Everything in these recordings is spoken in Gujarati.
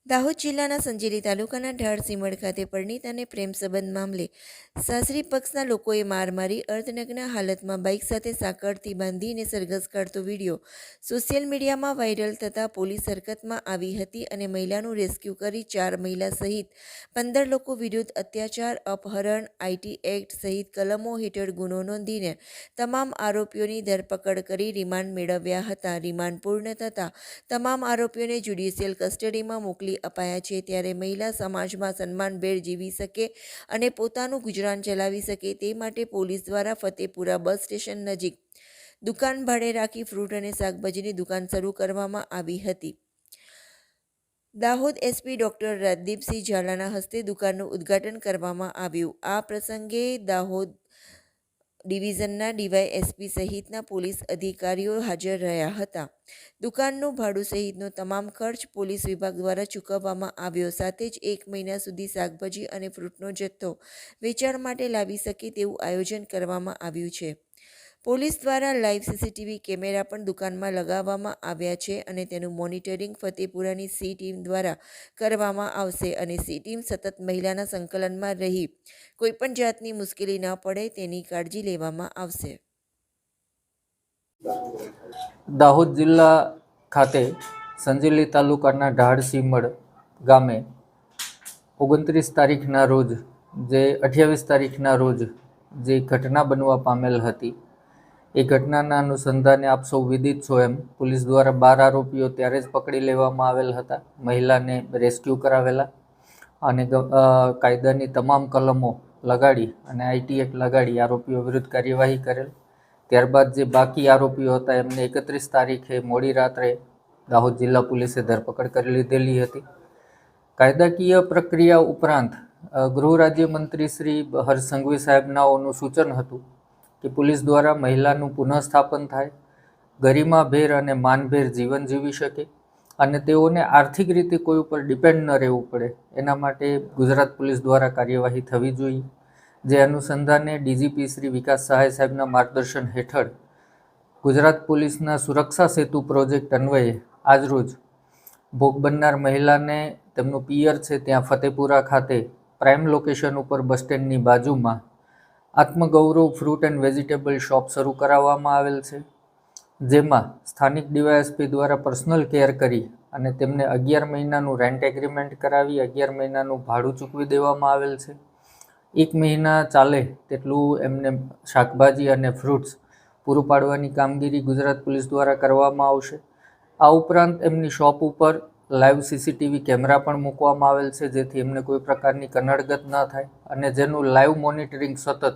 દાહોદ જિલ્લાના સંજેલી તાલુકાના ઢાળ સીમડ ખાતે પરિણીત અને પ્રેમ સંબંધ મામલે સાસરી પક્ષના લોકોએ માર મારી અર્ધનગ્ન હાલતમાં બાઇક સાથે સાંકળથી બાંધીને સરઘસ કાઢતો વિડીયો સોશિયલ મીડિયામાં વાયરલ થતાં પોલીસ હરકતમાં આવી હતી અને મહિલાનું રેસ્ક્યુ કરી 4 મહિલા સહિત 15 લોકો વિરુદ્ધ અત્યાચાર, અપહરણ, આઈટી એક્ટ સહિત કલમો હેઠળ ગુનો નોંધીને તમામ આરોપીઓની ધરપકડ કરી રિમાન્ડ મેળવ્યા હતા. રિમાન્ડ પૂર્ણ થતાં તમામ આરોપીઓને જ્યુડિશિયલ કસ્ટડીમાં મોકલી અપાયા છે. ત્યારે મહિલા સમાજમાં સન્માનભેર જીવી શકે અને પોતાનું ગુજરાન ચલાવી શકે તે માટે પોલીસ દ્વારા ફતેપુરા બસ સ્ટેશન નજીક દુકાન ભાડે રાખી ફ્રૂટ અને શાકભાજીની દુકાન શરૂ કરવામાં આવી હતી. દાહોદ એસપી ડોક્ટર રાજદીપસિંહ ઝાલાના હસ્તે દુકાનનું ઉદ્ઘાટન કરવામાં આવ્યું. આ પ્રસંગે દાહોદ ડિવિઝનના ડીવાયએસપી સહિતના પોલીસ અધિકારીઓ હાજર રહ્યા હતા. દુકાનનું ભાડું સહિતનો તમામ ખર્ચ પોલીસ વિભાગ દ્વારા ચૂકવવામાં આવ્યો. સાથે જ 1 મહિના સુધી શાકભાજી અને ફ્રૂટનો જથ્થો વેચાણ માટે લાવી શકે તેવું આયોજન કરવામાં આવ્યું છે. પોલીસ દ્વારા લાઈવ સીસીટીવી કેમેરા પણ દુકાનમાં લગાવવામાં આવ્યા છે અને તેનું મોનિટરિંગ ફતેપુરાની સી ટીમ દ્વારા કરવામાં આવશે અને સી ટીમ સતત મહિલાના સંકલનમાં રહી કોઈપણ જાતની મુશ્કેલી ન પડે તેની કાળજી લેવામાં આવશે. દાહોદ જિલ્લા ખાતે સંજેલી તાલુકાના ઢાળ સીમડ ગામે 29 તારીખના રોજ જે 28 તારીખના રોજ જે ઘટના બનવા પામેલ હતી એ ઘટનાના અનુસંધાને આપ સૌ વિદિત છો એમ પોલીસ દ્વારા 12 આરોપીઓ ત્યારે જ પકડી લેવામાં આવેલ હતા. મહિલાને રેસ્ક્યુ કરાવેલા અને કાયદાની તમામ કલમો લગાડી અને આઈટી એક્ટ લગાડી આરોપીઓ વિરુદ્ધ કાર્યવાહી કરેલ. ત્યારબાદ જે બાકી આરોપીઓ હતા એમને 31 તારીખે મોડી રાત્રે દાહોદ જિલ્લા પોલીસે ધરપકડ કરી લીધેલી હતી. કાયદાકીય પ્રક્રિયા ઉપરાંત ગૃહ રાજ્યમંત્રી શ્રી હર્ષ સંઘવી સાહેબનાઓનું સૂચન હતું કે પોલીસ દ્વારા મહિલાનું પુનઃસ્થાપન થાય, ગરિમાભેર અને માનભેર જીવન જીવી શકે અને તેઓને આર્થિક રીતે કોઈ ઉપર ડિપેન્ડ ન રહેવું પડે એના માટે ગુજરાત પોલીસ દ્વારા કાર્યવાહી થવી જોઈએ. જે અનુસંધાને ડીજીપી શ્રી વિકાસ સહાય સાહેબના માર્ગદર્શન હેઠળ ગુજરાત પોલીસના સુરક્ષા સેતુ પ્રોજેક્ટ અન્વયે આજરોજ ભોગ બનનાર મહિલાને તેમનું પિયર છે ત્યાં ફતેપુરા ખાતે પ્રાઇમ લોકેશન ઉપર બસ સ્ટેન્ડની બાજુમાં Atmagaurav fruit and vegetable shop શરૂ કરાવવામાં આવેલ છે. જેમાં સ્થાનિક ડીવાયએસપી દ્વારા પર્સનલ કેર કરી અને તેમને 11 મહિનાનું રેન્ટ એગ્રીમેન્ટ કરાવી 11 મહિનાનું ભાડું ચૂકવી દેવામાં આવેલ છે. 1 મહિના ચાલે તેટલું એમને શાકભાજી અને ફ્રૂટ્સ પૂરું પાડવાની કામગીરી ગુજરાત પોલીસ દ્વારા કરવામાં આવશે. આ ઉપરાંત એમની શોપ ઉપર લાઈવ સીસીટીવી કેમેરા પણ મૂકવામાં આવેલ છે જેથી એમને કોઈ પ્રકારની કનડગત ન થાય અને જેનું લાઈવ મોનિટરિંગ સતત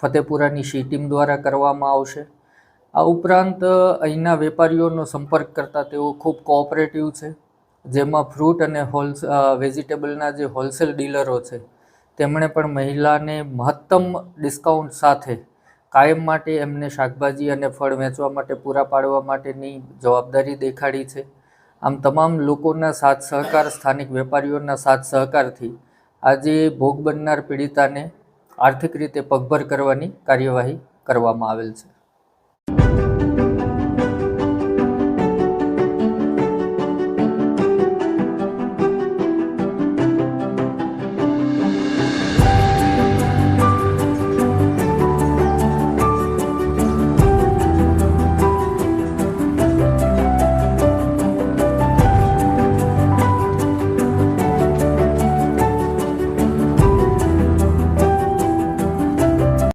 ફતેપુરાની સી ટીમ દ્વારા કરવામાં આવશે. આ ઉપરાંત અહીંના વેપારીઓનો સંપર્ક કરતાં તેઓ ખૂબ કોઓપરેટિવ છે. જેમાં ફ્રૂટ અને વેજીટેબલના જે હોલસેલ ડીલરો છે તેમણે પણ મહિલાને મહત્તમ ડિસ્કાઉન્ટ સાથે કાયમ માટે એમને શાકભાજી અને ફળ વેચવા માટે પૂરા પાડવા માટેની જવાબદારી દેખાડી છે. આમ તમામ લોકોના સાથ સહકાર, સ્થાનિક વેપારીઓના સાથ સહકારથી આજે ભોગ બનનાર પીડિતાને આર્થિક રીતે પગભર કરવાની કાર્યવાહી કરવામાં આવેલ છે.